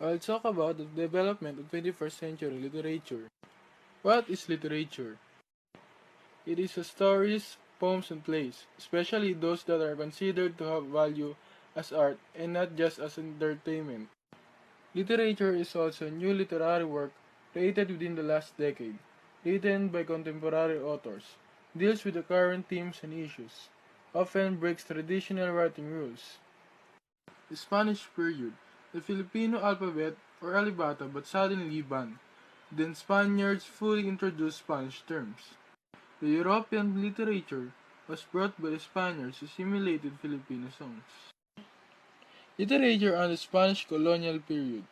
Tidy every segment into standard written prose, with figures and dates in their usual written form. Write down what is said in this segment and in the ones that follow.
I'll talk about the development of 21st century literature. What is literature? It is stories, poems, and plays, especially those that are considered to have value as art and not just as entertainment. Literature is also new literary work created within the last decade, written by contemporary authors, deals with the current themes and issues, often breaks traditional writing rules. The Spanish period, the Filipino alphabet or alibata but suddenly banned. Then Spaniards fully introduced Spanish terms. The European literature was brought by the Spaniards who simulated Filipino songs. Literature on the Spanish colonial period.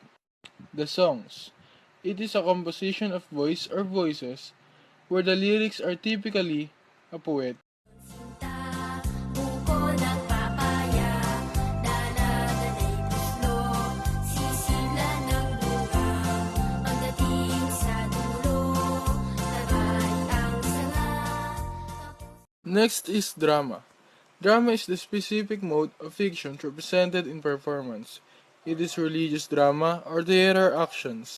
The songs. It is a composition of voice or voices where the lyrics are typically a poet. Sinta, buko ng papaya, dala-dala'y puslo, sisila ng bunga, ang dating sa dulo, taray ang sanga. Next is drama. Drama is the specific mode of fiction represented in performance. It is religious drama or theater actions.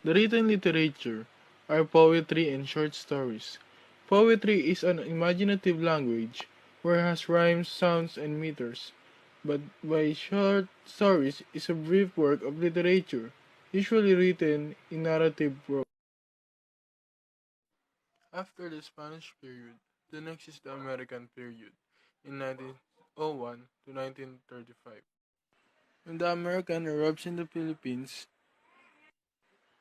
The written literature are poetry and short stories. Poetry is an imaginative language where it has rhymes, sounds, and meters, but by short stories is a brief work of literature, usually written in narrative prose. After the Spanish period, the next is the American period, in 1901 to 1935. When the American erupts in the Philippines,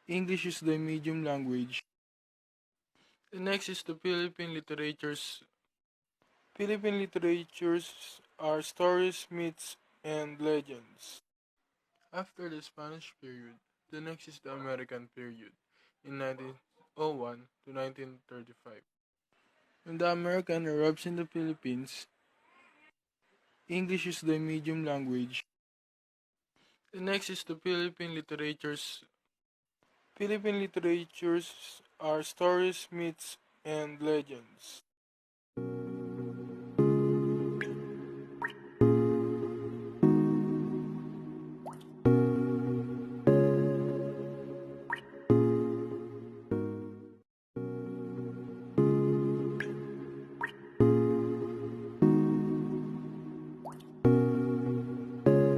English is the medium language. The next is the Philippine literatures. Philippine literatures are stories, myths, and legends. After the Spanish period, the next is the American period, in 1901 to 1935. When the American erupts in the Philippines, English is the medium language. The next is the Philippine literatures. Philippine literatures are stories, myths, and legends.